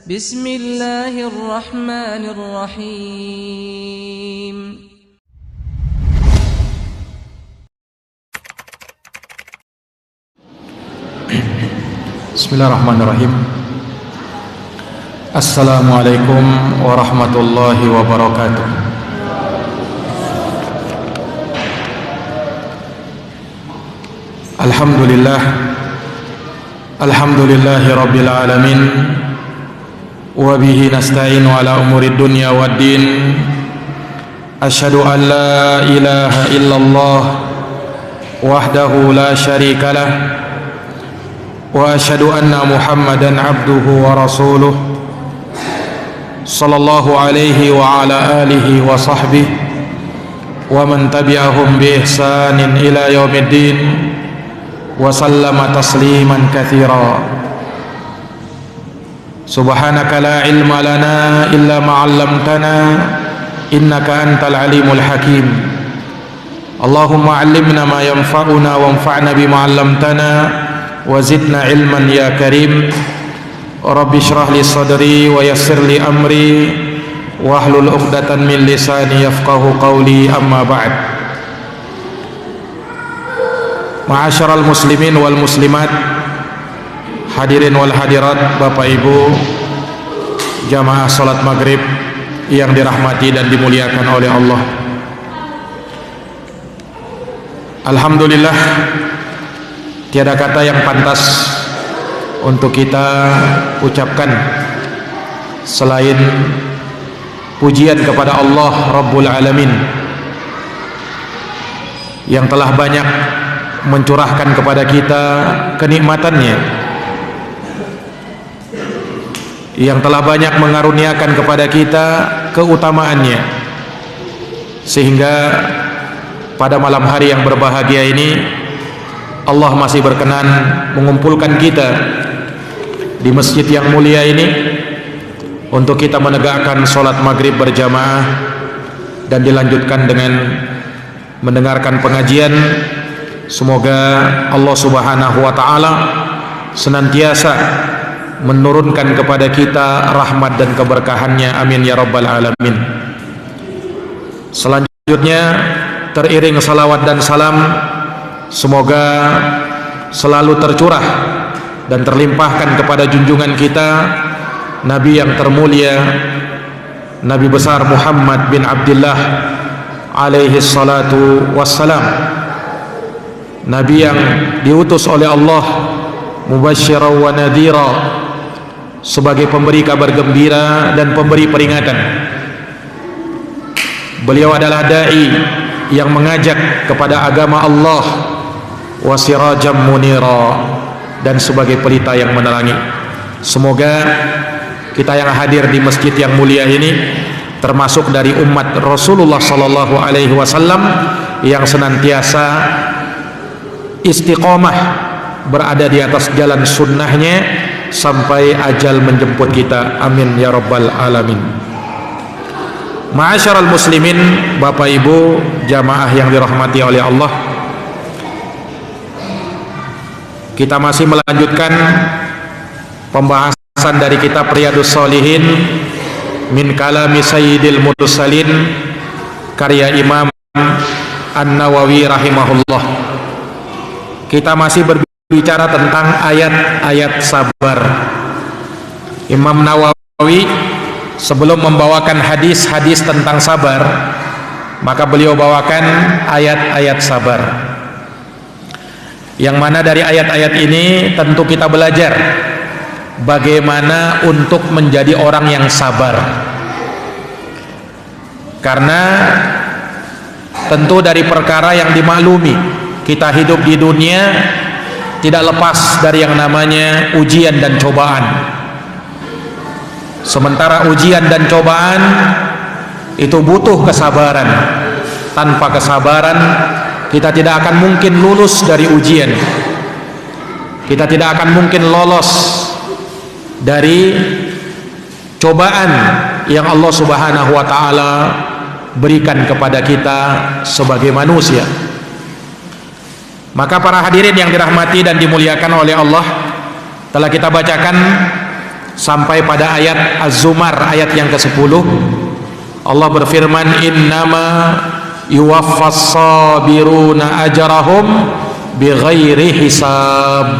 Bismillahirrahmanirrahim. Bismillahirrahmanirrahim. Assalamualaikum warahmatullahi wabarakatuh. Alhamdulillahi rabbil alamin. Wa bihi nasta'inu ala umuri dunya waddin. Asyhadu an la ilaha illallah wahdahu la syarika lah. Wa asyhadu anna Muhammadan abduhu wa rasuluh sallallahu alaihi wa ala alihi wa sahbihi wa man tabi'ahum bi ihsanin ila yaumiddin wa sallama tasliman katsira. Subhanaka la ilma lana illa ma 'allamtana innaka antal alimul hakim. Allahumma 'allimna ma yanfa'una wanfa'na bima 'allamtana wa zidna ilman ya karim. Rabbi shrah li sadri wa yassir li amri wahlul 'uqdatan min lisani yafqahu qawli, amma ba'd. Ma'asyiral muslimin wal muslimat, hadirin wal hadirat, Bapak Ibu jamaah salat maghrib yang dirahmati dan dimuliakan oleh Allah. Alhamdulillah, tiada kata yang pantas untuk kita ucapkan selain pujian kepada Allah Rabbul Alamin yang telah banyak mencurahkan kepada kita kenikmatannya, yang telah banyak mengaruniakan kepada kita keutamaannya, sehingga pada malam hari yang berbahagia ini Allah masih berkenan mengumpulkan kita di masjid yang mulia ini untuk kita menegakkan sholat maghrib berjamaah dan dilanjutkan dengan mendengarkan pengajian. Semoga Allah subhanahu wa ta'ala senantiasa menurunkan kepada kita rahmat dan keberkahannya, amin ya rabbal alamin. Selanjutnya teriring salawat dan salam semoga selalu tercurah dan terlimpahkan kepada junjungan kita, Nabi yang termulia, Nabi besar Muhammad bin Abdullah alaihi salatu wassalam, Nabi yang diutus oleh Allah mubasysyiran wa nadhira, sebagai pemberi kabar gembira dan pemberi peringatan. Beliau adalah dai yang mengajak kepada agama Allah, wa sirajam munira, dan sebagai pelita yang menerangi. Semoga kita yang hadir di masjid yang mulia ini termasuk dari umat Rasulullah sallallahu alaihi wasallam yang senantiasa istiqomah berada di atas jalan sunnahnya sampai ajal menjemput kita, amin ya rabbal alamin. Ma'asyiral muslimin, Bapak Ibu jamaah yang dirahmati oleh Allah, kita masih melanjutkan pembahasan dari kitab Riyadhus Shalihin min kalami sayyidil mursalin karya Imam An-Nawawi rahimahullah. Kita masih berbicara tentang ayat-ayat sabar. Imam Nawawi sebelum membawakan hadis-hadis tentang sabar, maka beliau bawakan ayat-ayat sabar, yang mana dari ayat-ayat ini tentu kita belajar bagaimana untuk menjadi orang yang sabar. Karena tentu dari perkara yang dimaklumi, kita hidup di dunia tidak lepas dari yang namanya ujian dan cobaan. Sementara ujian dan cobaan itu butuh kesabaran. Tanpa kesabaran kita tidak akan mungkin lulus dari ujian. Kita tidak akan mungkin lolos dari cobaan yang Allah subhanahu wa ta'ala berikan kepada kita sebagai manusia. Maka para hadirin yang dirahmati dan dimuliakan oleh Allah, telah kita bacakan sampai pada ayat Az-Zumar ayat yang ke-10. Allah berfirman, innama yuwaffas sabiruna ajrahum bighairi hisab.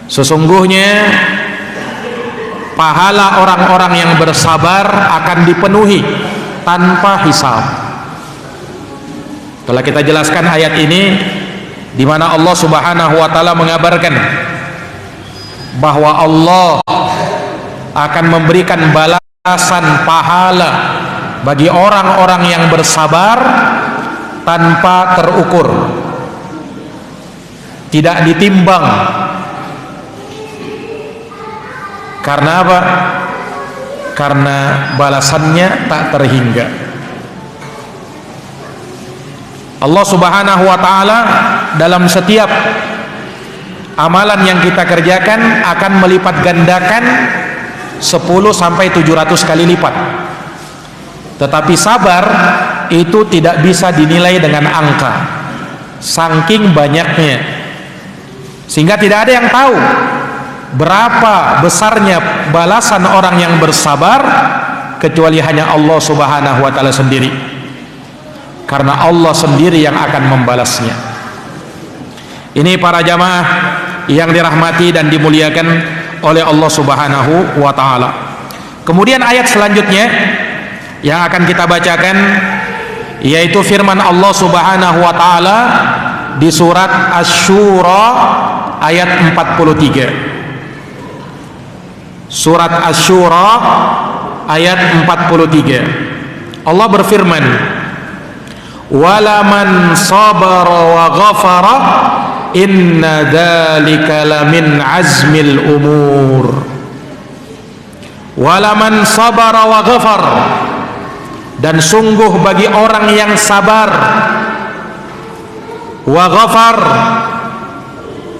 Sesungguhnya pahala orang-orang yang bersabar akan dipenuhi tanpa hisab. Telah kita jelaskan ayat ini di mana Allah Subhanahu wa taala mengabarkan bahwa Allah akan memberikan balasan pahala bagi orang-orang yang bersabar tanpa terukur, tidak ditimbang. Karena apa? Karena balasannya tak terhingga. Allah Subhanahu wa taala dalam setiap amalan yang kita kerjakan akan melipat gandakan 10 sampai 700 kali lipat. Tetapi sabar itu tidak bisa dinilai dengan angka, saking banyaknya, sehingga tidak ada yang tahu berapa besarnya balasan orang yang bersabar kecuali hanya Allah Subhanahu wa taala sendiri, karena Allah sendiri yang akan membalasnya. Ini para jamaah yang dirahmati dan dimuliakan oleh Allah Subhanahu wa taala. Kemudian ayat selanjutnya yang akan kita bacakan yaitu firman Allah Subhanahu wa taala di surat Asy-Syura ayat 43. Surat Asy-Syura ayat 43. Allah berfirman, walaman sabara wa ghafara inna dzalika lamin azmil umur. Walaman sabara wa ghafar, dan sungguh bagi orang yang sabar, wa ghafar,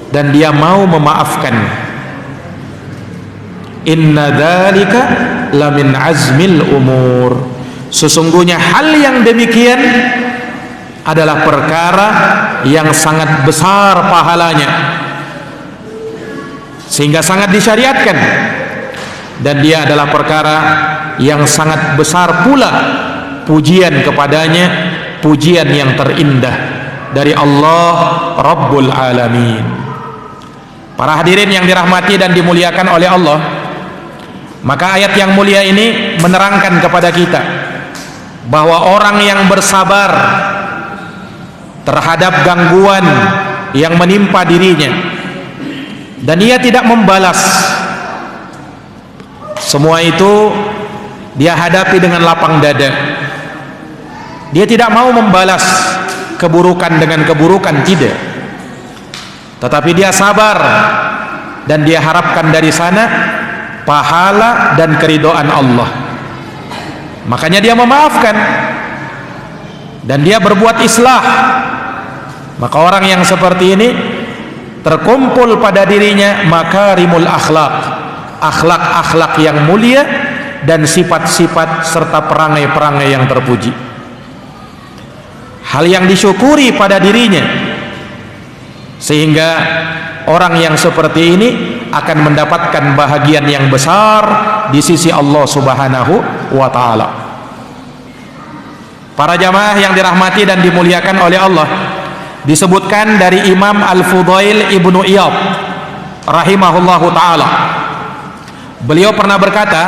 dan dia mau memaafkan, inna dzalika lamin azmil umur, sesungguhnya hal yang demikian adalah perkara yang sangat besar pahalanya, sehingga sangat disyariatkan, dan dia adalah perkara yang sangat besar pula pujian kepadanya, pujian yang terindah dari Allah Rabbul Alamin. Para hadirin yang dirahmati dan dimuliakan oleh Allah, maka ayat yang mulia ini menerangkan kepada kita bahwa orang yang bersabar terhadap gangguan yang menimpa dirinya dan ia tidak membalas, semua itu dia hadapi dengan lapang dada. Dia tidak mau membalas keburukan dengan keburukan, tidak, tetapi dia sabar dan dia harapkan dari sana pahala dan keridhaan Allah. Makanya dia memaafkan dan dia berbuat islah. Maka orang yang seperti ini terkumpul pada dirinya makarimul akhlak, akhlak-akhlak yang mulia dan sifat-sifat serta perangai-perangai yang terpuji, hal yang disyukuri pada dirinya, sehingga orang yang seperti ini akan mendapatkan bahagian yang besar di sisi Allah Subhanahu wa taala. Para jamaah yang dirahmati dan dimuliakan oleh Allah, disebutkan dari Imam Al-Fudail Ibnu Iyad rahimahullahu taala, beliau pernah berkata,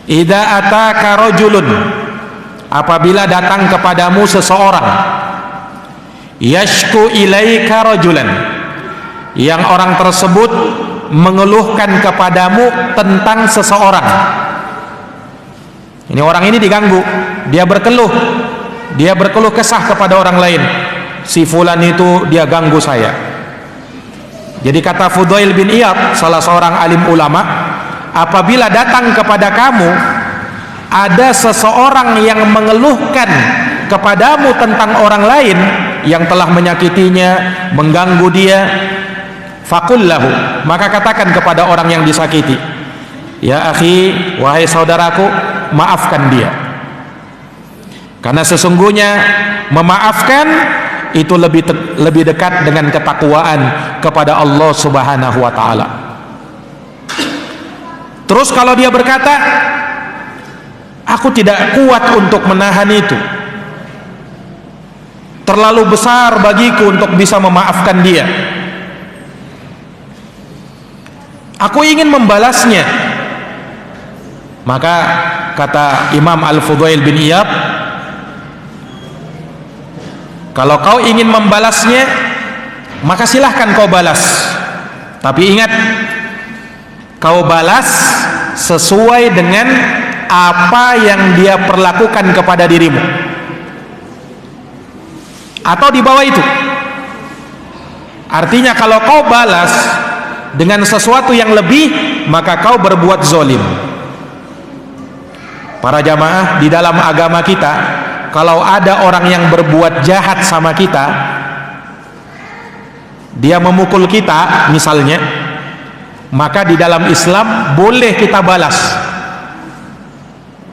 idza ataka rajulun, apabila datang kepadamu seseorang, yashku ilaika rajulan, yang orang tersebut mengeluhkan kepadamu tentang seseorang. Ini orang ini diganggu, dia berkeluh kesah kepada orang lain, si fulan itu dia ganggu saya. Jadi kata Fudail bin Iyad, salah seorang alim ulama, apabila datang kepada kamu ada seseorang yang mengeluhkan kepadamu tentang orang lain yang telah menyakitinya, mengganggu dia, faqul lahu, maka katakan kepada orang yang disakiti, ya akhi, wahai saudaraku, maafkan dia, karena sesungguhnya memaafkan itu lebih dekat dengan ketakwaan kepada Allah Subhanahu wa taala. Terus kalau dia berkata, aku tidak kuat untuk menahan itu, terlalu besar bagiku untuk bisa memaafkan dia, aku ingin membalasnya. Maka kata Imam Al-Fudail bin Iyad, kalau kau ingin membalasnya, maka silahkan kau balas, tapi ingat, kau balas sesuai dengan apa yang dia perlakukan kepada dirimu, atau di bawah itu. Artinya kalau kau balas dengan sesuatu yang lebih, maka kau berbuat zalim. Para jamaah, di dalam agama kita, kalau ada orang yang berbuat jahat sama kita, dia memukul kita misalnya, maka di dalam Islam boleh kita balas,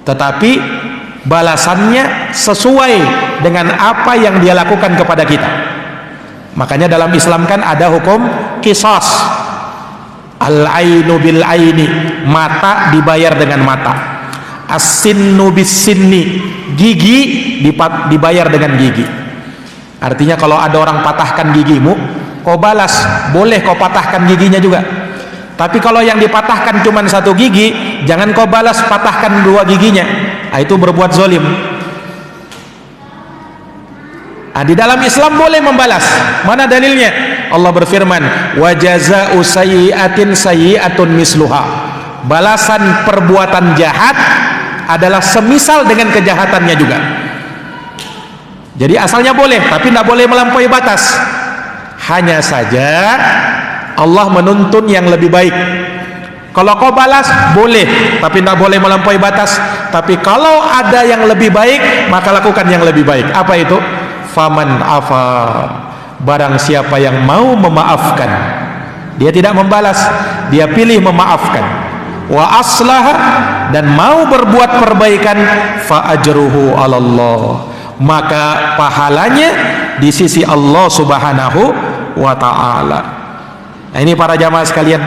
tetapi balasannya sesuai dengan apa yang dia lakukan kepada kita. Makanya dalam Islam kan ada hukum qisas, al-ainu bil aini, mata dibayar dengan mata, as-sinnu bis sinni, gigi dibayar dengan gigi. Artinya kalau ada orang patahkan gigimu, kau balas, boleh kau patahkan giginya juga. Tapi kalau yang dipatahkan cuma satu gigi, jangan kau balas patahkan dua giginya. Itu berbuat zalim. Di dalam Islam boleh membalas. Mana dalilnya? Allah berfirman, wa jazaa'u sayyi'atin sayyi'atun misluha. Balasan perbuatan jahat adalah semisal dengan kejahatannya juga. Jadi asalnya boleh, tapi tidak boleh melampaui batas. Hanya saja Allah menuntun yang lebih baik. Kalau kau balas boleh, tapi tidak boleh melampaui batas. Tapi kalau ada yang lebih baik, maka lakukan yang lebih baik. Apa itu? Faman afa, barang siapa yang mau memaafkan, dia tidak membalas, dia pilih memaafkan. Wa aslaha, dan mau berbuat perbaikan, fa ajruhu 'alallah, maka pahalanya di sisi Allah Subhanahu wa ta'ala. Nah, ini para jamaah sekalian.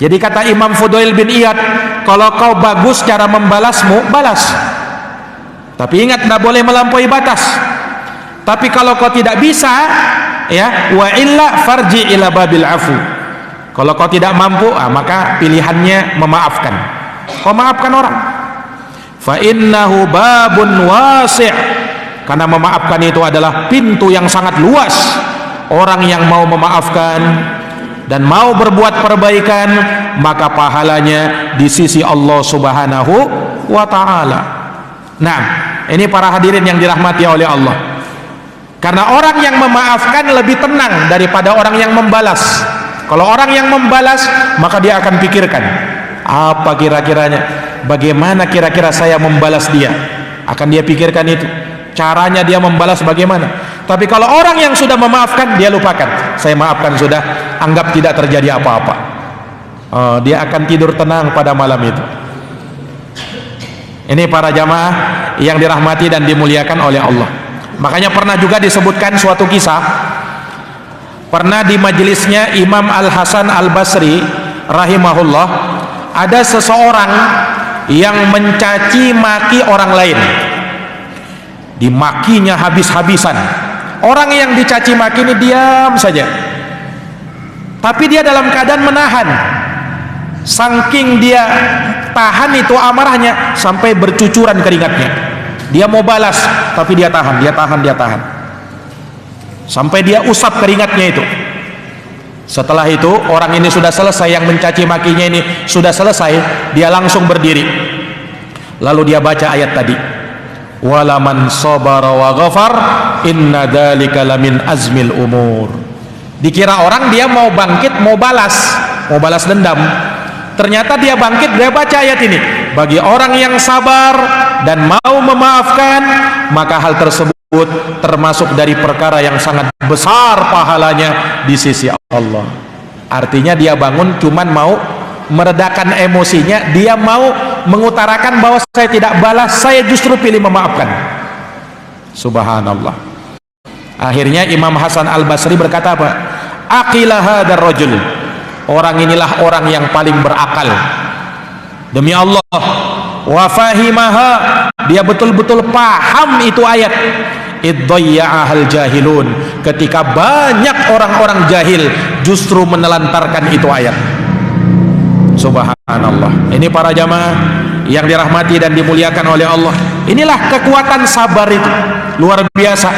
Jadi kata Imam Fudail bin Iyad, kalau kau bagus cara membalasmu, balas, tapi ingat, tidak boleh melampaui batas. Tapi kalau kau tidak bisa, ya, wa illa farji ila babil afu, kalau kau tidak mampu, maka pilihannya memaafkan. Kau maafkan orang, fa innahu babun wasi', karena memaafkan itu adalah pintu yang sangat luas. Orang yang mau memaafkan dan mau berbuat perbaikan, maka pahalanya di sisi Allah Subhanahu wa ta'ala. Nah, ini para hadirin yang dirahmati oleh Allah, karena orang yang memaafkan lebih tenang daripada orang yang membalas. Kalau orang yang membalas, maka dia akan pikirkan, apa kira-kiranya, bagaimana kira-kira saya membalas dia, akan dia pikirkan itu, caranya dia membalas bagaimana. Tapi kalau orang yang sudah memaafkan, dia lupakan, saya maafkan sudah, anggap tidak terjadi apa-apa. Dia akan tidur tenang pada malam itu. Ini para jamaah yang dirahmati dan dimuliakan oleh Allah. Makanya pernah juga disebutkan suatu kisah, pernah di majelisnya Imam Al-Hasan Al-Basri rahimahullah, ada seseorang yang mencaci maki orang lain, dimakinya habis-habisan. Orang yang dicaci maki ini diam saja, tapi dia dalam keadaan menahan. Saking dia tahan itu amarahnya, sampai bercucuran keringatnya. Dia mau balas, tapi dia tahan, sampai dia usap keringatnya itu. Setelah itu orang ini sudah selesai, yang mencaci makinya ini sudah selesai, dia langsung berdiri, lalu dia baca ayat tadi, walaman sabara wa ghafar inna dzalika lamin azmil umur. Dikira orang dia mau bangkit, mau balas dendam. Ternyata dia bangkit, dia baca ayat ini, bagi orang yang sabar dan mau memaafkan, maka hal tersebut termasuk dari perkara yang sangat besar pahalanya di sisi Allah. Artinya dia bangun cuman mau meredakan emosinya, dia mau mengutarakan bahwa saya tidak balas, saya justru pilih memaafkan. Subhanallah. Akhirnya Imam Hasan Al-Basri berkata apa? Aqila hadzal rajul, orang inilah orang yang paling berakal. Demi Allah, wa fahimaha, dia betul-betul paham itu ayat. Iddayya'ahal jahilun, ketika banyak orang-orang jahil justru menelantarkan itu ayat. Subhanallah. Ini para jamaah yang dirahmati dan dimuliakan oleh Allah. Inilah kekuatan sabar itu, luar biasa.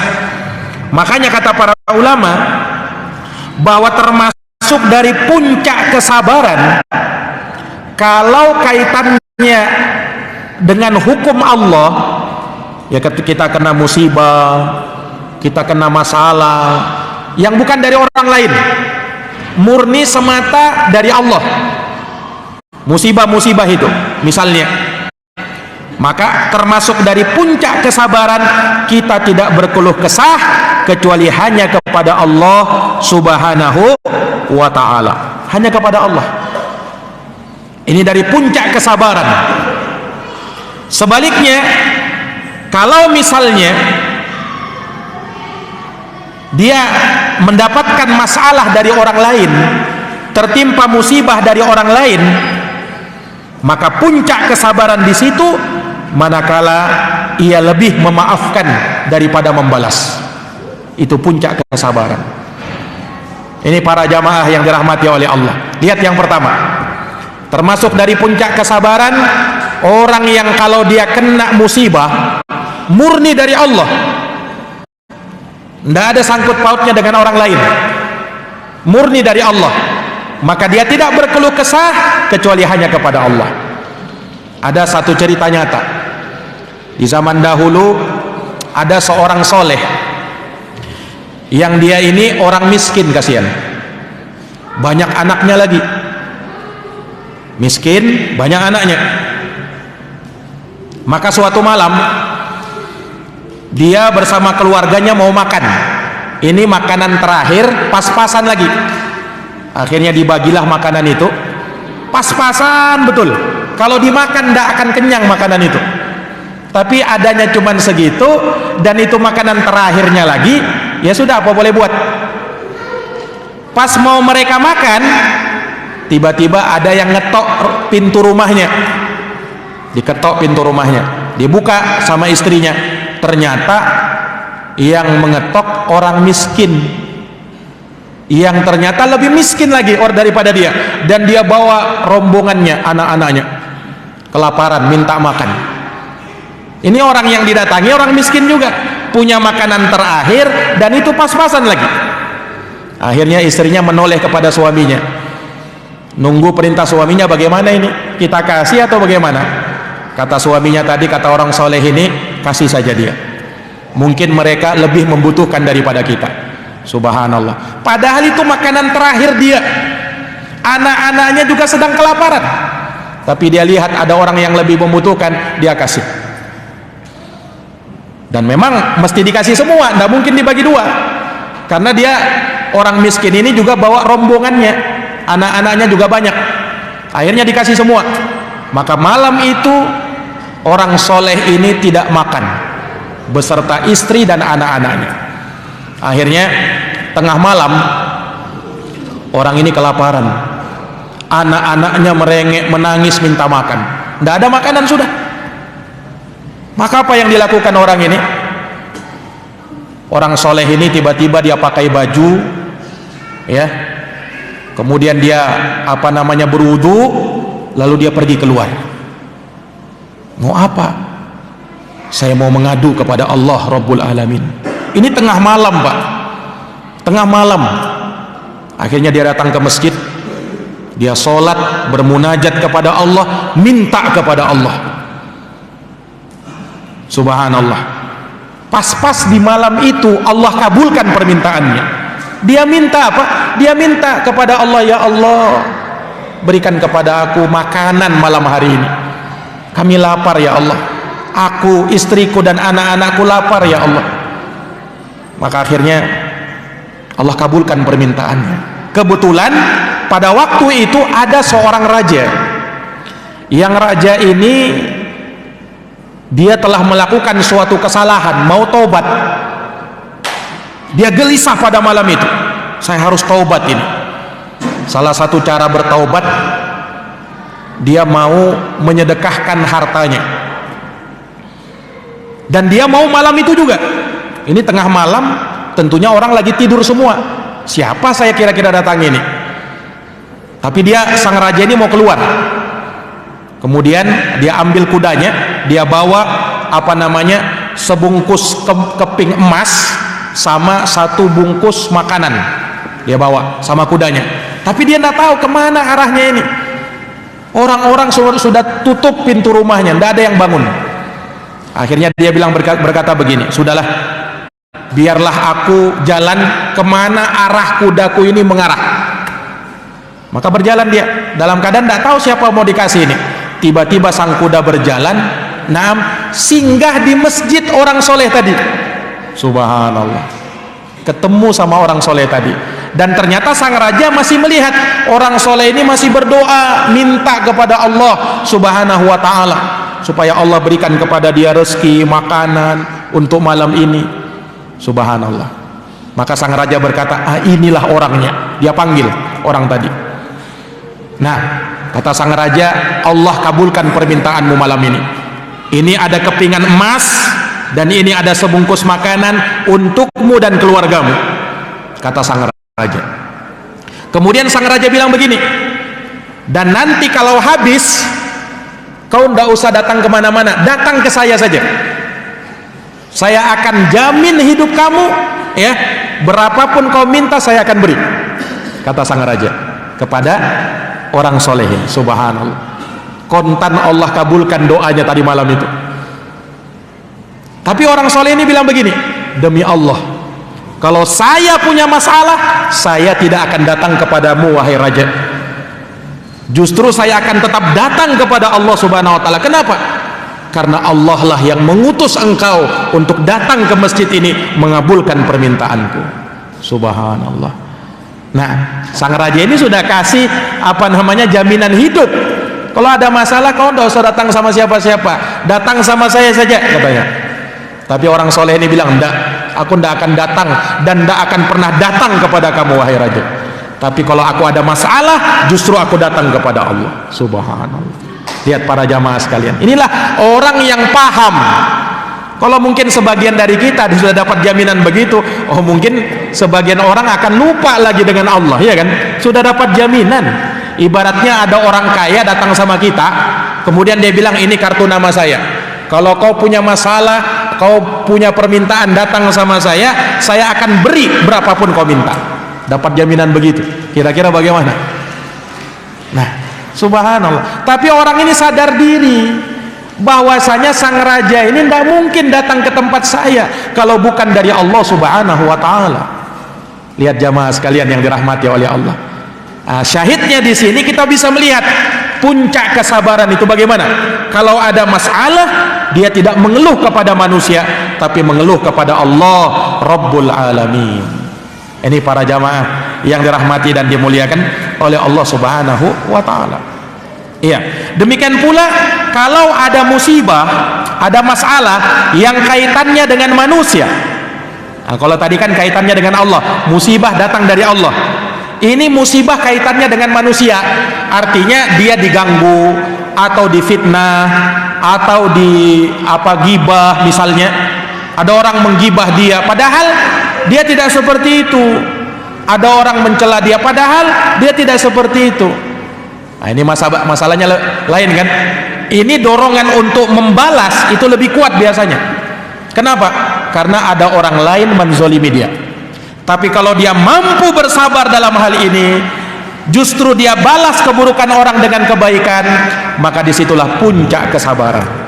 Makanya kata para ulama bahwa termasuk dari puncak kesabaran, kalau kaitannya dengan hukum Allah, ya kita kena musibah, kita kena masalah yang bukan dari orang lain, murni semata dari Allah, musibah-musibah itu misalnya, maka termasuk dari puncak kesabaran kita tidak berkeluh kesah kecuali hanya kepada Allah Subhanahu wa ta'ala, hanya kepada Allah. Ini dari puncak kesabaran. Sebaliknya, kalau misalnya dia mendapatkan masalah dari orang lain, tertimpa musibah dari orang lain, maka puncak kesabaran di situ manakala ia lebih memaafkan daripada membalas. Itu puncak kesabaran. Ini para jamaah yang dirahmati oleh Allah. Lihat yang pertama, termasuk dari puncak kesabaran orang yang kalau dia kena musibah murni dari Allah, tidak ada sangkut pautnya dengan orang lain, murni dari Allah, maka dia tidak berkeluh kesah kecuali hanya kepada Allah. Ada satu cerita nyata di zaman dahulu, ada seorang soleh yang dia ini orang miskin, kasihan, banyak anaknya lagi, miskin banyak anaknya. Maka suatu malam dia bersama keluarganya mau makan, ini makanan terakhir, pas-pasan lagi. Akhirnya dibagilah makanan itu, pas-pasan betul, kalau dimakan tidak akan kenyang makanan itu, tapi adanya cuman segitu dan itu makanan terakhirnya lagi. Ya sudah, apa boleh buat. Pas mau mereka makan, tiba-tiba ada yang ngetok pintu rumahnya, diketok pintu rumahnya, dibuka sama istrinya, ternyata yang mengetok orang miskin, yang ternyata lebih miskin lagi daripada dia, dan dia bawa rombongannya, anak-anaknya kelaparan minta makan. Ini orang yang didatangi orang miskin juga, punya makanan terakhir dan itu pas-pasan lagi. Akhirnya istrinya menoleh kepada suaminya, nunggu perintah suaminya, bagaimana ini, kita kasih atau bagaimana? Kata suaminya tadi, kata orang soleh ini, kasih saja dia, mungkin mereka lebih membutuhkan daripada kita. Subhanallah, padahal itu makanan terakhir dia, anak-anaknya juga sedang kelaparan, tapi dia lihat ada orang yang lebih membutuhkan, dia kasih. Dan memang mesti dikasih semua, tidak mungkin dibagi dua, karena dia orang miskin ini juga bawa rombongannya, anak-anaknya juga banyak, akhirnya dikasih semua. Maka malam itu orang soleh ini tidak makan beserta istri dan anak-anaknya. Akhirnya tengah malam orang ini kelaparan, anak-anaknya merengek menangis minta makan, tidak ada makanan sudah. Maka apa yang dilakukan orang ini? Orang soleh ini tiba-tiba dia pakai baju, ya, kemudian dia berwudu, lalu dia pergi keluar. Mau apa? Saya mau mengadu kepada Allah Rabbul Alamin. Ini tengah malam, Pak, tengah malam. Akhirnya dia datang ke masjid, dia sholat, bermunajat kepada Allah, minta kepada Allah. Subhanallah, pas-pas di malam itu Allah kabulkan permintaannya. Dia minta apa? Dia minta kepada Allah, ya Allah, berikan kepada aku makanan malam hari ini, kami lapar ya Allah, aku, istriku dan anak-anakku lapar ya Allah. Maka akhirnya Allah kabulkan permintaannya. Kebetulan pada waktu itu ada seorang raja, yang raja ini dia telah melakukan suatu kesalahan, mau taubat. Dia gelisah pada malam itu, saya harus taubat ini. Salah satu cara bertaubat, dia mau menyedekahkan hartanya, dan dia mau malam itu juga. Ini tengah malam, tentunya orang lagi tidur semua. Siapa saya kira-kira datang ini? Tapi dia, sang raja ini mau keluar. Kemudian dia ambil kudanya, dia bawa sebungkus keping emas sama satu bungkus makanan, dia bawa sama kudanya. Tapi dia tidak tahu kemana arahnya ini. Orang-orang sudah tutup pintu rumahnya, tidak ada yang bangun. Akhirnya dia bilang, berkata begini, sudahlah, biarlah aku jalan kemana arah kudaku ini mengarah. Maka berjalan dia, dalam keadaan tidak tahu siapa mau dikasih ini. Tiba-tiba sang kuda berjalan, singgah di masjid orang soleh tadi. Subhanallah, ketemu sama orang soleh tadi. Dan ternyata sang raja masih melihat orang soleh ini masih berdoa, minta kepada Allah subhanahu wa ta'ala supaya Allah berikan kepada dia rezeki, makanan untuk malam ini. Subhanallah. Maka sang raja berkata, inilah orangnya. Dia panggil orang tadi. Nah, kata sang raja, Allah kabulkan permintaanmu malam ini. Ini ada kepingan emas, dan ini ada sebungkus makanan untukmu dan keluargamu, kata sang raja. Kemudian sang raja bilang begini, dan nanti kalau habis, kau tidak usah datang kemana-mana, datang ke saya saja. Saya akan jamin hidup kamu, ya, berapapun kau minta saya akan beri, kata sang raja kepada orang soleh. Subhanallah, kontan Allah kabulkan doanya tadi malam itu. Tapi orang soleh ini bilang begini, demi Allah, kalau saya punya masalah, saya tidak akan datang kepadamu wahai raja. Justru saya akan tetap datang kepada Allah subhanahu wa ta'ala. Kenapa? Karena Allah lah yang mengutus engkau untuk datang ke masjid ini mengabulkan permintaanku. Subhanallah. Nah, sang raja ini sudah kasih jaminan hidup. Kalau ada masalah, kau tidak usah datang sama siapa-siapa, datang sama saya saja, katanya. Tapi orang soleh ini bilang, enggak, aku tidak akan datang dan tidak akan pernah datang kepada kamu wahai raja. Tapi kalau aku ada masalah, justru aku datang kepada Allah. Subhanallah. Lihat para jamaah sekalian, inilah orang yang paham. Kalau mungkin sebagian dari kita sudah dapat jaminan begitu, mungkin sebagian orang akan lupa lagi dengan Allah, ya kan? Sudah dapat jaminan. Ibaratnya ada orang kaya datang sama kita, kemudian dia bilang, ini kartu nama saya, kalau kau punya masalah, kau punya permintaan, datang sama saya akan beri berapapun kau minta. Dapat jaminan begitu. Kira-kira bagaimana? Nah, subhanallah. Tapi orang ini sadar diri bahwasanya sang raja ini tidak mungkin datang ke tempat saya kalau bukan dari Allah subhanahu wa ta'ala. Lihat jamaah sekalian yang dirahmati oleh Allah. Syahidnya di sini kita bisa melihat puncak kesabaran itu bagaimana. Kalau ada masalah, dia tidak mengeluh kepada manusia, tapi mengeluh kepada Allah Rabbul Alamin. Ini para jamaah yang dirahmati dan dimuliakan oleh Allah subhanahu wa ta'ala. Iya, demikian pula kalau ada musibah, ada masalah yang kaitannya dengan manusia. Kalau tadi kan kaitannya dengan Allah, musibah datang dari Allah. Ini musibah kaitannya dengan manusia, artinya dia diganggu atau difitnah atau gibah misalnya. Ada orang menggibah dia, padahal dia tidak seperti itu. Ada orang mencela dia, padahal dia tidak seperti itu. Nah, ini masalahnya lain kan. Ini dorongan untuk membalas itu lebih kuat biasanya. Kenapa? Karena ada orang lain menzolimi dia. Tapi kalau dia mampu bersabar dalam hal ini, justru dia balas keburukan orang dengan kebaikan, maka disitulah puncak kesabaran.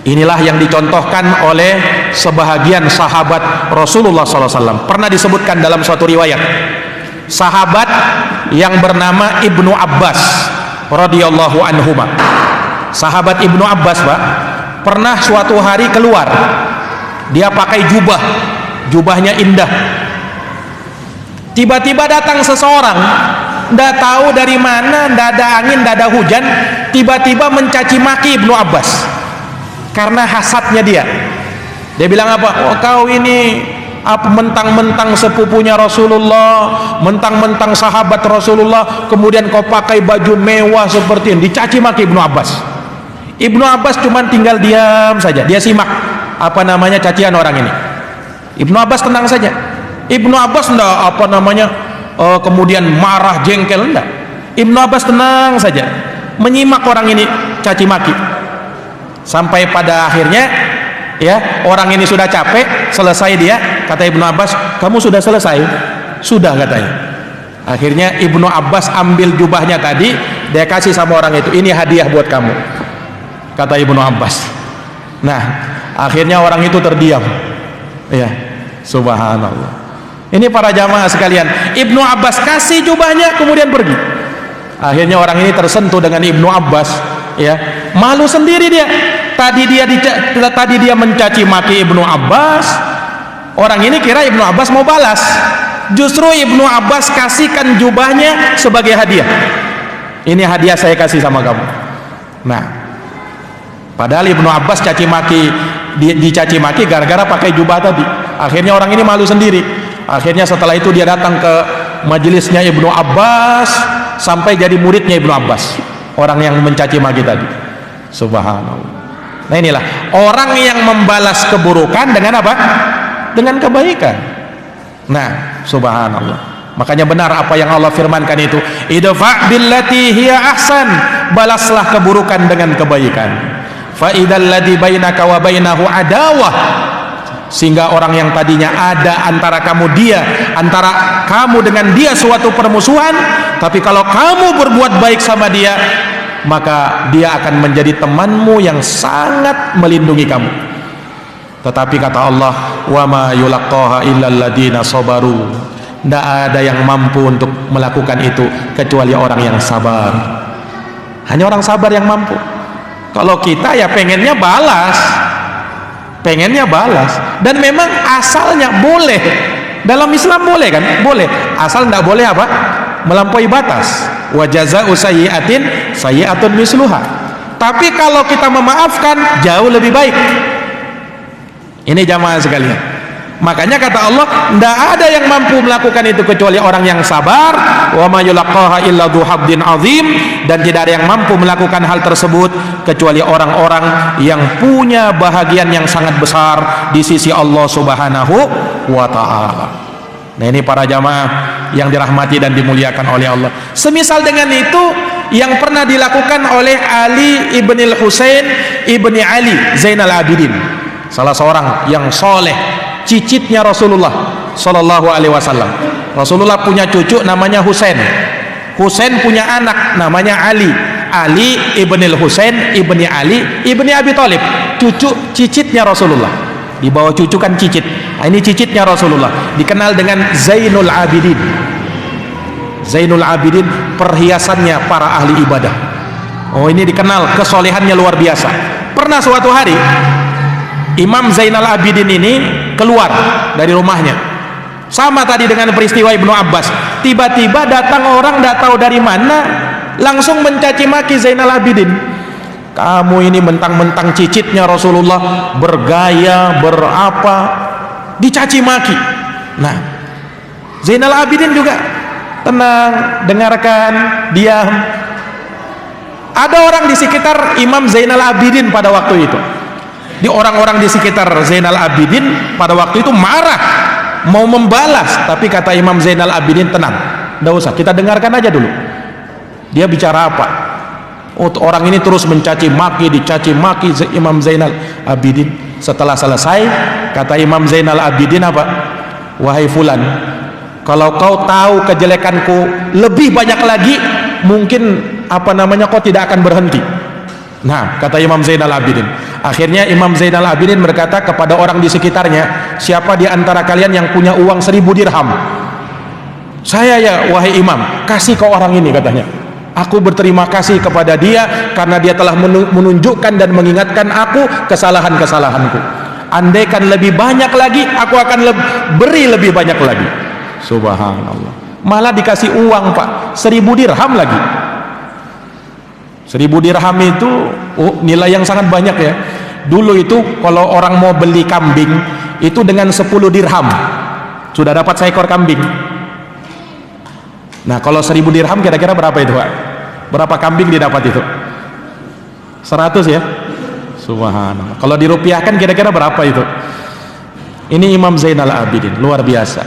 Inilah yang dicontohkan oleh sebahagian sahabat Rasulullah SAW. Pernah disebutkan dalam suatu riwayat, sahabat yang bernama Ibnu Abbas radhiyallahu anhuma. Sahabat Ibnu Abbas, Pak, pernah suatu hari keluar. Dia pakai jubahnya indah. Tiba-tiba datang seseorang, tidak tahu dari mana, tidak ada angin, tidak ada hujan, tiba-tiba mencaci maki Ibnu Abbas karena hasadnya dia. Dia bilang apa? Oh, kau ini mentang-mentang sepupunya Rasulullah, mentang-mentang sahabat Rasulullah, kemudian kau pakai baju mewah seperti ini, dicaci maki Ibnu Abbas. Ibnu Abbas cuman tinggal diam saja, dia simak apa namanya cacian orang ini. Ibnu Abbas tenang saja. Ibnu Abbas enggak kemudian marah jengkel, enggak. Ibnu Abbas tenang saja menyimak orang ini caci maki, sampai pada akhirnya ya orang ini sudah capek, selesai dia. Kata Ibnu Abbas, kamu sudah selesai? Sudah, katanya. Akhirnya Ibnu Abbas ambil jubahnya tadi, dia kasih sama orang itu, ini hadiah buat kamu, kata Ibnu Abbas. Nah, akhirnya orang itu terdiam. Ya, subhanallah. Ini para jamaah sekalian, Ibnu Abbas kasih jubahnya kemudian pergi. Akhirnya orang ini tersentuh dengan Ibnu Abbas, ya, malu sendiri dia. Tadi dia mencaci maki Ibnu Abbas. Orang ini kira Ibnu Abbas mau balas. Justru Ibnu Abbas kasihkan jubahnya sebagai hadiah. Ini hadiah saya kasih sama kamu. Nah, padahal Ibnu Abbas dicaci maki gara-gara pakai jubah tadi. Akhirnya orang ini malu sendiri. Akhirnya setelah itu dia datang ke majelisnya Ibnu Abbas sampai jadi muridnya Ibnu Abbas, orang yang mencaci maki tadi. Subhanallah. Nah, inilah orang yang membalas keburukan dengan apa? Dengan kebaikan. Nah, subhanallah. Makanya benar apa yang Allah firmankan itu, idfa' billati hiya ahsan, balaslah keburukan dengan kebaikan. Fa idzal ladzi bainaka wa bainahu adawah, sehingga orang yang tadinya ada antara kamu dengan dia suatu permusuhan, tapi kalau kamu berbuat baik sama dia, maka dia akan menjadi temanmu yang sangat melindungi kamu. Tetapi kata Allah, wa ma yulaqqaha illal ladzina sabaru, tidak ada yang mampu untuk melakukan itu kecuali orang yang sabar. Hanya orang sabar yang mampu. Kalau kita ya pengennya balas, dan memang asalnya boleh, dalam Islam boleh kan, boleh, asal tidak boleh apa, melampaui batas. Wa jazaa'u sayyi'atin sayyi'atun misluha. Tapi kalau kita memaafkan jauh lebih baik. Ini jamaah sekalian. Makanya kata Allah, tidak ada yang mampu melakukan itu kecuali orang yang sabar. Wa ma yulaqqaha illa dzu haddin azim, dan tidak ada yang mampu melakukan hal tersebut kecuali orang-orang yang punya bahagian yang sangat besar di sisi Allah Subhanahu wa taala. Nah, ini para jamaah yang dirahmati dan dimuliakan oleh Allah. Semisal dengan itu yang pernah dilakukan oleh Ali ibn Husain ibni Ali Zainal Abidin, salah seorang yang soleh, cicitnya Rasulullah Sallallahu Alaihi Wasallam. Rasulullah punya cucu namanya Husain. Husain punya anak namanya Ali. Ali ibn Husain ibni Ali ibni Abi Thalib, cucu cicitnya Rasulullah. Di bawah cucu kan cicit. Nah, ini cicitnya Rasulullah, dikenal dengan Zainul Abidin. Zainul Abidin, perhiasannya para ahli ibadah. Oh, ini dikenal kesolehannya luar biasa. Pernah suatu hari Imam Zainal Abidin ini keluar dari rumahnya, sama tadi dengan peristiwa Ibnu Abbas. Tiba-tiba datang orang tidak tahu dari mana, langsung mencaci maki Zainal Abidin. Kamu ini mentang-mentang cicitnya Rasulullah, bergaya berapa, dicaci maki. Nah, Zainal Abidin juga tenang, dengarkan, diam. Ada orang di sekitar Imam Zainal Abidin pada waktu itu. Di orang-orang di sekitar Zainal Abidin pada waktu itu marah, mau membalas, tapi kata Imam Zainal Abidin, tenang, tidak usah, kita dengarkan aja dulu dia bicara apa. Oh, orang ini terus mencaci maki, dicaci maki Imam Zainal Abidin. Setelah selesai, kata Imam Zainal Abidin apa? Wahai fulan, kalau kau tahu kejelekanku lebih banyak lagi, mungkin kau tidak akan berhenti. Nah, kata Imam Zainal Abidin. Akhirnya Imam Zainal Abidin berkata kepada orang di sekitarnya, siapa di antara kalian yang punya uang 1000 dirham? Saya ya, wahai Imam, kasih ke orang ini, katanya. Aku berterima kasih kepada dia karena dia telah menunjukkan dan mengingatkan aku kesalahan-kesalahanku. Andaikan lebih banyak lagi, aku akan beri lebih banyak lagi. Subhanallah. Malah dikasih uang, Pak, 1000 dirham lagi. 1000 dirham itu nilai yang sangat banyak ya. Dulu itu kalau orang mau beli kambing itu dengan 10 dirham sudah dapat seekor kambing. Nah kalau 1000 dirham kira-kira berapa itu Pak? Berapa kambing didapat itu? 100 ya? Subhanallah. Kalau dirupiahkan kira-kira berapa itu? Ini Imam Zainal Abidin, luar biasa.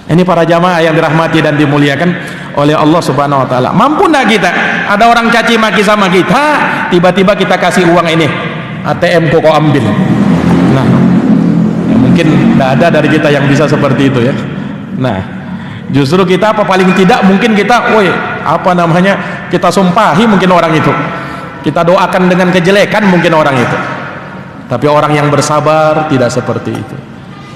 Ini para jamaah yang dirahmati dan dimuliakan oleh Allah Subhanahu wa taala. Mampu enggak kita? Ada orang caci maki sama kita, tiba-tiba kita kasih uang ini, ATM kok ambil. Nah, ya mungkin enggak ada dari kita yang bisa seperti itu ya. Nah, justru kita apa paling tidak mungkin kita, woi, apa namanya? Kita sumpahi mungkin orang itu. Kita doakan dengan kejelekan mungkin orang itu. Tapi orang yang bersabar tidak seperti itu.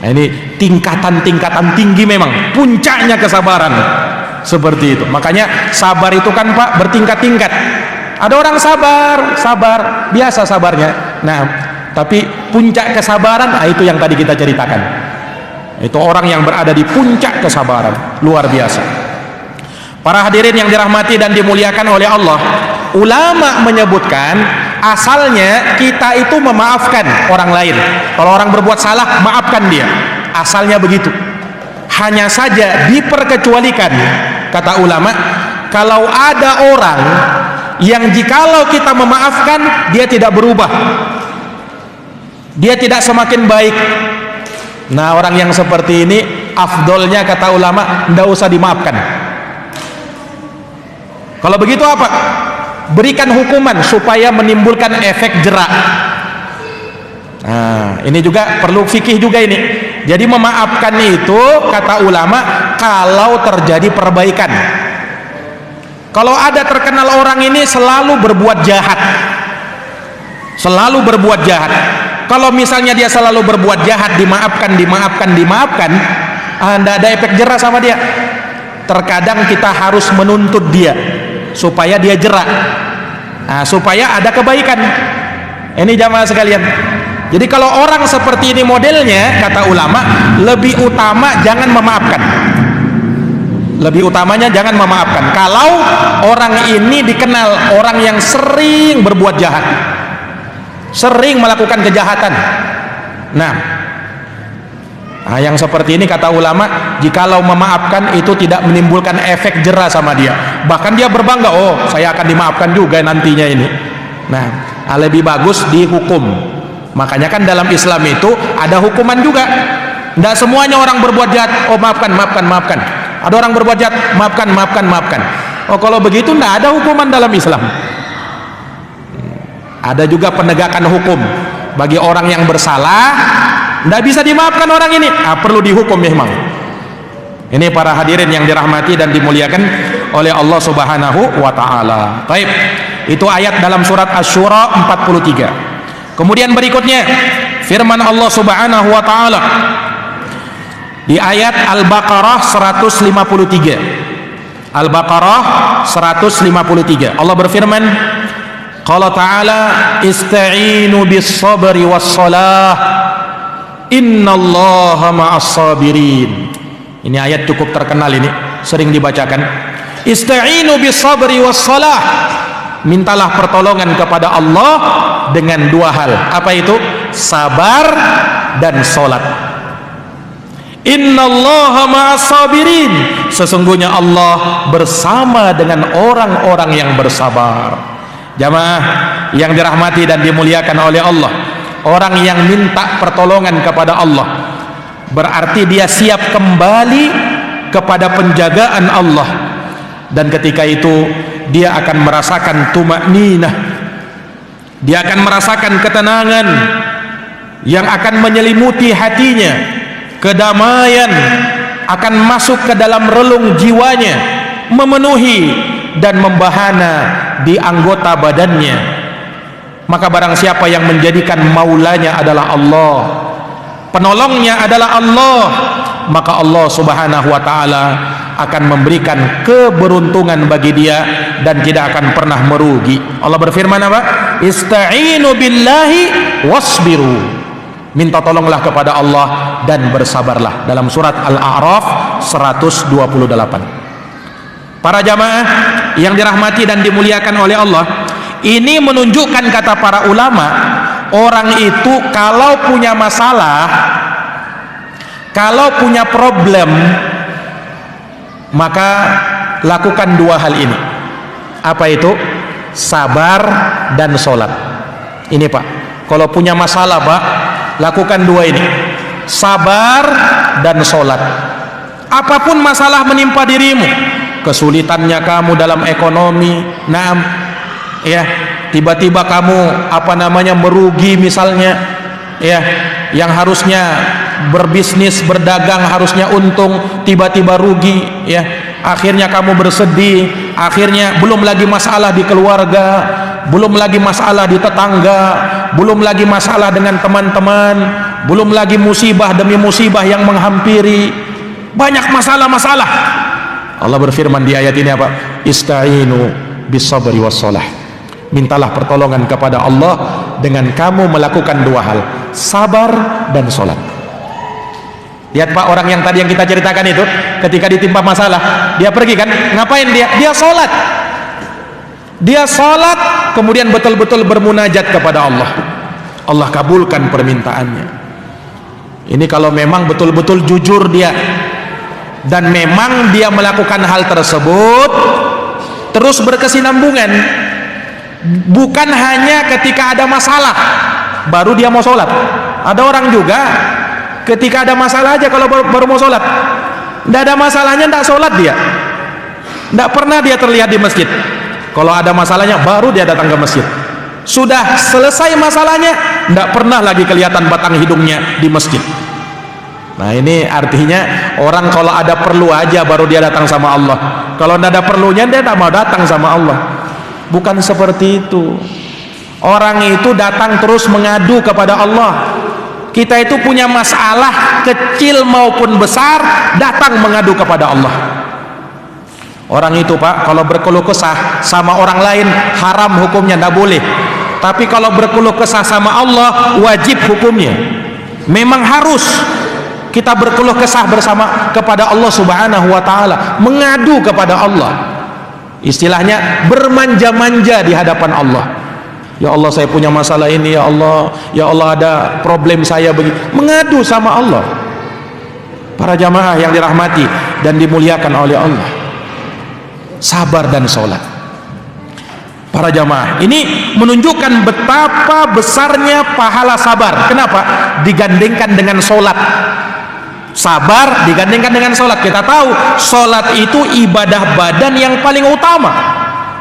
Nah, ini tingkatan-tingkatan tinggi memang, puncaknya kesabaran seperti itu. Makanya sabar itu kan Pak bertingkat-tingkat. Ada orang sabar biasa sabarnya. Nah, tapi puncak kesabaran, itu yang tadi kita ceritakan. Itu orang yang berada di puncak kesabaran, luar biasa. Para hadirin yang dirahmati dan dimuliakan oleh Allah, ulama menyebutkan asalnya kita itu memaafkan orang lain. Kalau orang berbuat salah, maafkan dia. Asalnya begitu. Hanya saja diperkecualikan, kata ulama, kalau ada orang yang jikalau kita memaafkan, dia tidak berubah, dia tidak semakin baik. Nah, orang yang seperti ini afdolnya kata ulama tidak usah dimaafkan. Kalau begitu apa? Berikan hukuman supaya menimbulkan efek jerak. Nah, ini juga perlu fikih juga ini. Jadi memaafkan itu kata ulama kalau terjadi perbaikan. Kalau ada terkenal orang ini selalu berbuat jahat, selalu berbuat jahat. Kalau misalnya dia selalu berbuat jahat, dimaafkan, tidak ada efek jerah sama dia. Terkadang kita harus menuntut dia supaya dia jerak, supaya ada kebaikan. Ini jamaah sekalian. Jadi kalau orang seperti ini modelnya, kata ulama, lebih utama jangan memaafkan. Lebih utamanya jangan memaafkan. Kalau orang ini dikenal orang yang sering berbuat jahat, sering melakukan kejahatan. Nah, yang seperti ini kata ulama, jikalau memaafkan itu tidak menimbulkan efek jerah sama dia. Bahkan dia berbangga, oh saya akan dimaafkan juga nantinya ini. Nah, lebih bagus dihukum. Makanya kan dalam Islam itu ada hukuman juga. Tidak semuanya orang berbuat jahat, oh maafkan. Ada orang berbuat jahat, maafkan. Oh kalau begitu tidak ada hukuman dalam Islam. Ada juga penegakan hukum bagi orang yang bersalah. Tidak bisa dimaafkan orang ini, perlu dihukum memang. Ini para hadirin yang dirahmati dan dimuliakan oleh Allah Subhanahu wa taala. Baik, itu ayat dalam surat Asy-Syura 43. Kemudian berikutnya firman Allah Subhanahu wa taala di ayat Al-Baqarah 153. Al-Baqarah 153. Allah berfirman, qala ta'ala ista'inu bis-sabri was-shalah innallaha ma'as-sabirin. Ini ayat cukup terkenal, ini sering dibacakan. Ista'inu bis-sabri was-shalah, mintalah pertolongan kepada Allah dengan dua hal. Apa itu? Sabar dan salat. Innallaha ma'as-sabirin, sesungguhnya Allah bersama dengan orang-orang yang bersabar. Jamaah yang dirahmati dan dimuliakan oleh Allah, orang yang minta pertolongan kepada Allah berarti dia siap kembali kepada penjagaan Allah, dan ketika itu dia akan merasakan tumakninah, dia akan merasakan ketenangan yang akan menyelimuti hatinya, kedamaian akan masuk ke dalam relung jiwanya, memenuhi dan membahana di anggota badannya. Maka barang siapa yang menjadikan maulanya adalah Allah, penolongnya adalah Allah, maka Allah Subhanahu wa taala akan memberikan keberuntungan bagi dia dan tidak akan pernah merugi. Allah berfirman apa? Ista'inu billahi wasbiru, minta tolonglah kepada Allah dan bersabarlah, dalam surat Al-A'raf 128. Para jamaah yang dirahmati dan dimuliakan oleh Allah, ini menunjukkan kata para ulama, orang itu kalau punya masalah Kalau punya problem, maka lakukan dua hal ini. Apa itu? Sabar dan sholat. Ini Pak, kalau punya masalah Pak, lakukan dua ini, sabar dan sholat. Apapun masalah menimpa dirimu, kesulitannya kamu dalam ekonomi, ya, tiba-tiba kamu merugi misalnya, ya, yang harusnya berbisnis berdagang harusnya untung, tiba-tiba rugi, ya, akhirnya kamu bersedih, akhirnya belum lagi masalah di keluarga, belum lagi masalah di tetangga, belum lagi masalah dengan teman-teman, belum lagi musibah demi musibah yang menghampiri, banyak masalah-masalah. Allah berfirman di ayat ini apa? Ista'inu bis-sabri was-shalah. Mintalah pertolongan kepada Allah dengan kamu melakukan dua hal, sabar dan sholat. Lihat Pak, orang yang tadi yang kita ceritakan itu, ketika ditimpa masalah, dia pergi kan, ngapain dia? Dia sholat. Dia sholat, kemudian betul-betul bermunajat kepada Allah. Allah kabulkan permintaannya. Ini kalau memang betul-betul jujur dia, dan memang dia melakukan hal tersebut terus berkesinambungan, bukan hanya ketika ada masalah baru dia mau sholat. Ada orang juga ketika ada masalah aja kalau baru mau sholat, tidak ada masalahnya tidak sholat dia, tidak pernah dia terlihat di masjid. Kalau ada masalahnya baru dia datang ke masjid. Sudah selesai masalahnya, tidak pernah lagi kelihatan batang hidungnya di masjid. Nah ini artinya orang kalau ada perlu aja baru dia datang sama Allah. Kalau tidak ada perlunya dia tidak mau datang sama Allah. Bukan seperti itu. Orang itu datang terus mengadu kepada Allah. Kita itu punya masalah kecil maupun besar, datang mengadu kepada Allah. Orang itu Pak, kalau berkeluh kesah sama orang lain haram hukumnya, tidak boleh. Tapi kalau berkeluh kesah sama Allah wajib hukumnya. Memang harus kita berkeluh kesah bersama kepada Allah Subhanahu wa taala, mengadu kepada Allah. Istilahnya bermanja-manja di hadapan Allah. Ya Allah, saya punya masalah ini, ya Allah ada problem saya begini. Mengadu sama Allah. Para jamaah yang dirahmati dan dimuliakan oleh Allah. Sabar dan sholat. Para jamaah, ini menunjukkan betapa besarnya pahala sabar. Kenapa? Digandengkan dengan sholat. Sabar digandengkan dengan sholat. Kita tahu sholat itu ibadah badan yang paling utama,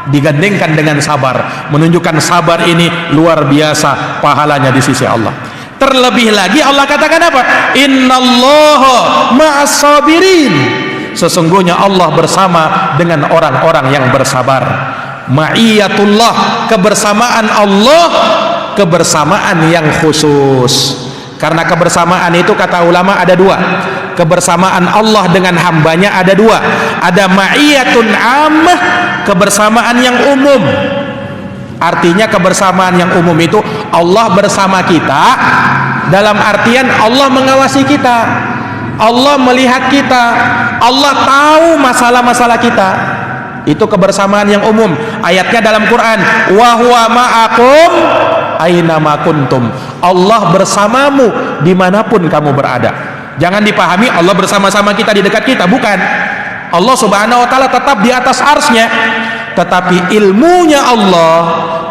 digandengkan dengan sabar, menunjukkan sabar ini luar biasa pahalanya di sisi Allah. Terlebih lagi Allah katakan apa? Innallaha ma'as sabirin. Sesungguhnya Allah bersama dengan orang-orang yang bersabar. Ma'iyatullah, kebersamaan Allah, kebersamaan yang khusus. Karena kebersamaan itu kata ulama ada dua. Kebersamaan Allah dengan hambanya ada dua. Ada ma'iyatun ammah, kebersamaan yang umum. Artinya kebersamaan yang umum itu Allah bersama kita, dalam artian Allah mengawasi kita, Allah melihat kita, Allah tahu masalah-masalah kita. Itu kebersamaan yang umum. Ayatnya dalam Quran, wa huwa ma'akum aina ma kuntum. Allah bersamamu dimanapun kamu berada. Jangan dipahami Allah bersama-sama kita di dekat kita, bukan. Allah Subhanahu wa taala tetap di atas arsy-Nya, tetapi ilmunya Allah,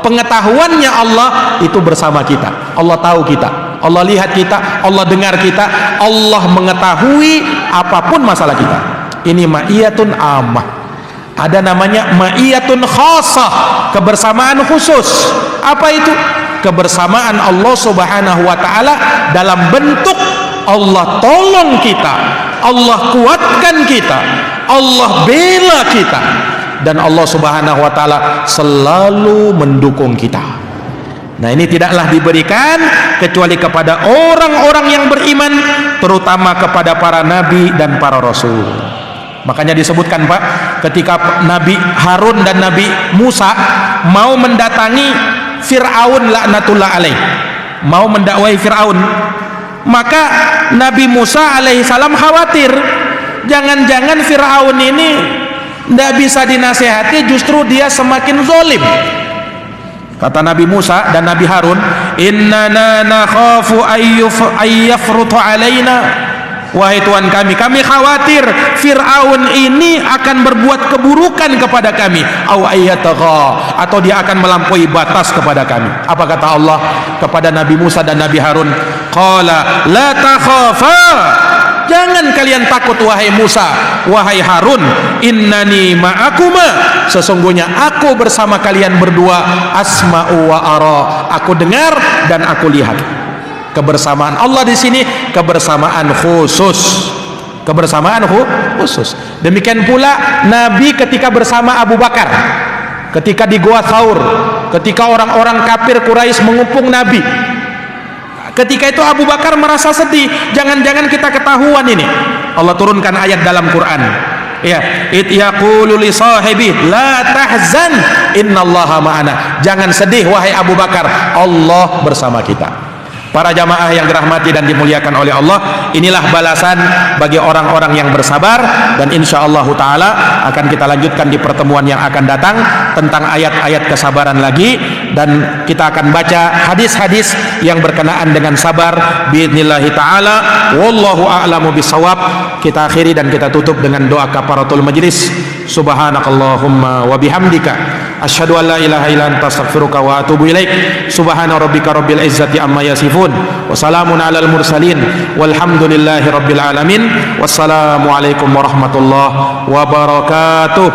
pengetahuannya Allah itu bersama kita. Allah tahu kita, Allah lihat kita, Allah dengar kita, Allah mengetahui apapun masalah kita. Ini ma'iyatun ammah. Ada namanya ma'iyatun khasah, kebersamaan khusus. Apa itu? Kebersamaan Allah Subhanahu wa taala dalam bentuk Allah tolong kita, Allah kuatkan kita, Allah bela kita, dan Allah Subhanahu wa taala selalu mendukung kita. Nah, ini tidaklah diberikan kecuali kepada orang-orang yang beriman, terutama kepada para nabi dan para rasul. Makanya disebutkan Pak, ketika Nabi Harun dan Nabi Musa mau mendatangi Fir'aun laknatullah alaih, mau mendakwai Fir'aun, maka Nabi Musa alaihissalam khawatir, jangan-jangan Fir'aun ini tidak bisa dinasehati, justru dia semakin zalim. Kata Nabi Musa dan Nabi Harun, innana nakhafu ayyafruta alaina wahai Tuhan kami khawatir Fir'aun ini akan berbuat keburukan kepada kami, au ayyatagha, atau dia akan melampaui batas kepada kami. Apa kata Allah kepada Nabi Musa dan Nabi Harun? Qala la takhafa, jangan kalian takut wahai Musa, wahai Harun, innani ma'akuma, sesungguhnya aku bersama kalian berdua, asma'u wa ara, aku dengar dan aku lihat. Kebersamaan Allah di sini kebersamaan khusus, kebersamaan khusus. Demikian pula Nabi ketika bersama Abu Bakar ketika di Gua Thaur, ketika orang-orang kafir Quraisy mengepung Nabi. Ketika itu Abu Bakar merasa sedih, jangan-jangan kita ketahuan ini. Allah turunkan ayat dalam Quran, ya, id yaqulu li sahibi la tahzan innallaha ma'ana, jangan sedih wahai Abu Bakar, Allah bersama kita. Para jamaah yang dirahmati dan dimuliakan oleh Allah, inilah balasan bagi orang-orang yang bersabar, dan insyaallah taala akan kita lanjutkan di pertemuan yang akan datang tentang ayat-ayat kesabaran lagi, dan kita akan baca hadis-hadis yang berkenaan dengan sabar biidznillah taala. Wallahu a'lamu bissawab. Kita akhiri dan kita tutup dengan doa kafaratul majlis. Subhanakallahumma wa bihamdika asyhadu an la ilaha illa anta astaghfiruka wa atubu ilaik. Subhana rabbika rabbil izzati amma yasifun wa salamun alal mursalin walhamdulillahi rabbil alamin. Wassalamu alaikum warahmatullahi wabarakatuh.